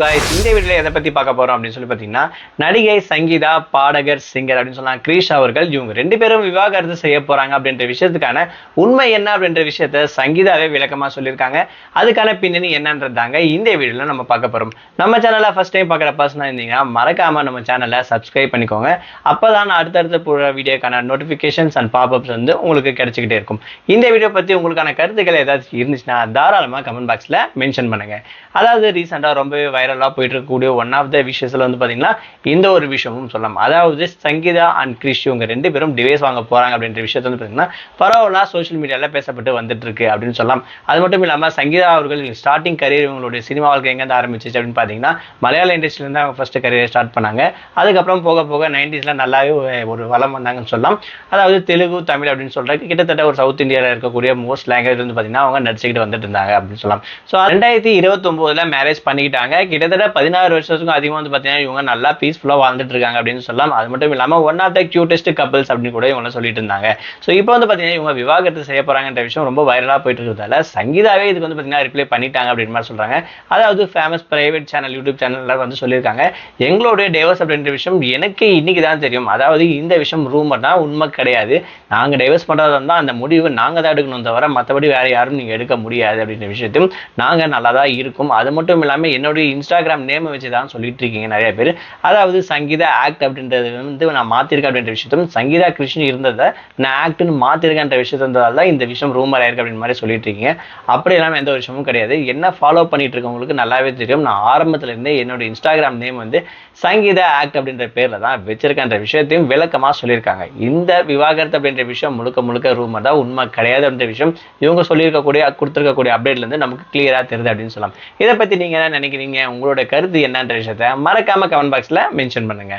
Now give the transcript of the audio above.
guys, இந்த வீடியோல எதை பத்தி பார்க்க போறோம் அப்படின்னு சொல்லி பார்த்தீங்கன்னா, நடிகை சங்கீதா, பாடகர், சிங்கர் அப்படின்னு சொல்லலாம் கிரீஷ் அவர்கள் இவங்க 2 பேரும் விவாகரத்து செய்ய போறாங்க அப்படின்ற விஷயத்துக்கான உண்மை என்ன அப்படின்ற விஷயத்த சங்கீதாவே விளக்கமா சொல்லியிருக்காங்க. அதுக்கான பின்னணி என்னன்றதாங்க இந்த வீடியோல நம்ம பார்க்க போறோம். நம்ம சேனலை ஃபர்ஸ்ட் டைம் பார்க்குற பர்சனா இருந்தீங்கன்னா மறக்காம நம்ம சேனலை சப்ஸ்கிரைப் பண்ணிக்கோங்க. அப்பதான் அடுத்தடுத்த போற வீடியோக்கான நோட்டிபிகேஷன்ஸ் அண்ட் பாப்அப்ஸ் வந்து உங்களுக்கு கிடைச்சிக்கிட்டே இருக்கும். இந்த வீடியோ பத்தி உங்களுக்கான கருத்துக்கள் ஏதாச்சும் இருந்துச்சுன்னா தாராளமா கமெண்ட் பாக்ஸ்ல மென்ஷன் பண்ணுங்க. அதாவது ரீசெண்டா ரொம்பவே வைரலா போயிட்டு இருக்கக்கூடிய ஒன் ஆஃப் த விஷயத்துல வந்து பாத்தீங்கன்னா இந்த ஒரு விஷயமும் சொல்லலாம். அதாவது சங்கீதா அண்ட் கிரிஷ் இவங்க 2 பேரும் டிவைஸ் வாங்க போறாங்க அப்படின்ற விஷயத்த வந்து பாத்தீங்கன்னா பரவலா சோஷியல் மீடியால பேசப்பட்டு வந்துட்டு இருக்கு அப்படின்னு சொல்லலாம். அது மட்டும் இல்லாம சங்கீதா அவர்கள் ஸ்டார்டிங் கரியர் இவங்களுடைய சினிமா வாழ்க்கை எங்க இருந்து ஆரம்பிச்சிச்சு அப்படின்னு பாத்தீங்கன்னா மலையாள இண்டஸ்ட்ரியில இருந்து அவங்க ஃபர்ஸ்ட் கரியர் ஸ்டார்ட் பண்ணாங்க. அதுக்கப்புறம் போக போக 90ஸ்ல நல்லாவே ஒரு வளம் வந்தாங்கன்னு சொல்லலாம். அதாவது தெலுங்கு, தமிழ் அப்படின்னு சொல்றாங்க கிட்டத்தட்ட ஒரு சவுத் இந்தியாவில் இருக்கக்கூடிய மோஸ்ட் லாங்குவேஜ் வந்து பாத்தீங்கன்னா அவங்க நடிச்சுக்கிட்டு வந்துட்டு இருந்தாங்க அப்படின்னு சொல்லலாம். ஸோ 2029 மேரேஜ் பண்ணிக்கிட்டாங்க. கிட்டத்தட்ட 16 வருஷத்துக்கும் அதிகமாக வந்து பார்த்தீங்கன்னா இவங்க நல்லா பீஸ்ஃபுல்லாக வாழ்ந்துட்டு இருக்காங்க அப்படின்னு சொல்லலாம். அது மட்டும் இல்லாமல் one of the cutest couples அப்படின்னு கூட இவங்க சொல்லிட்டு இருந்தாங்க. ஸோ இப்போ வந்து பார்த்தீங்கன்னா இவங்க விவாகரத்து செய்ய போறாங்கன்ற விஷயம் ரொம்ப வைரலாக போயிட்டு இருக்கிறதால சங்கீதாவே இதுக்கு வந்து பார்த்தீங்கன்னா ரிப்ளை பண்ணிட்டாங்க அப்படின்னு மாதிரி சொல்றாங்க. அதாவது ஃபேமஸ் பிரைவேட் சேனல், யூடியூப் சேனல்ல வந்து சொல்லியிருக்காங்க, எங்களுடைய டைவர்ஸ் அப்படின்ற விஷயம் எனக்கு இன்னைக்கு தான் தெரியும். அதாவது இந்த விஷயம் ரூமர் தான், உண்மை கிடையாது. நாங்கள் டைவர்ஸ் பண்ணுறதா இருந்தால் அந்த முடிவு நாங்கள் தான் எடுக்கணும் தவிர மற்றபடி வேற யாரும் நீங்கள் எடுக்க முடியாது அப்படின்ற விஷயத்தையும் நாங்கள் நல்லா தான் இருக்கும். அது மட்டும் இல்லாமல் என்னுடைய இன்ஸ்டாகிராம் நேம் வச்சு தான் சொல்லிட்டு இருக்கீங்க நிறைய பேர். அதாவது சங்கீதா ஆக்ட் அப்படின்றது வந்து நான் மாத்திருக்கேன் அப்படின்ற விஷயத்தையும் சங்கீதா கிருஷ்ணன் இருந்ததை நான் ஆக்ட்னு மாத்திருக்கேன்ற விஷயத்தால தான் இந்த விஷயம் ரூமர் ஆயிருக்கு அப்படின்னு மாதிரி சொல்லிட்டு இருக்கீங்க. அப்படி இல்லாமல் எந்த ஒரு விஷயமும் கிடையாது. என்ன ஃபாலோ பண்ணிட்டு இருக்கவங்களுக்கு நல்லாவே தெரியும். நான் ஆரம்பத்துல இருந்தே என்னோட இன்ஸ்டாகிராம் நேம் வந்து சங்கீதா ஆக்ட் அப்படின்ற பேர்ல தான் வச்சிருக்கேன்ற விஷயத்தையும் விளக்கமா சொல்லியிருக்காங்க. இந்த விவாகரத்து அப்படின்ற விஷயம் முழுக்க முழுக்க ரூமர் தான், உண்மை கிடையாது அப்படின்ற விஷயம் இவங்க சொல்லியிருக்கக்கூடிய கொடுத்திருக்கக்கூடிய அப்டேட்ல இருந்து நமக்கு கிளியரா தெரியுது அப்படின்னு சொல்லலாம். இதை பத்தி நீங்க என்ன நினைக்கிறீங்க? உங்களோட கருத்து என்னன்ற விஷயத்த மறக்காம கமெண்ட் பாக்ஸ்ல மென்ஷன் பண்ணுங்க.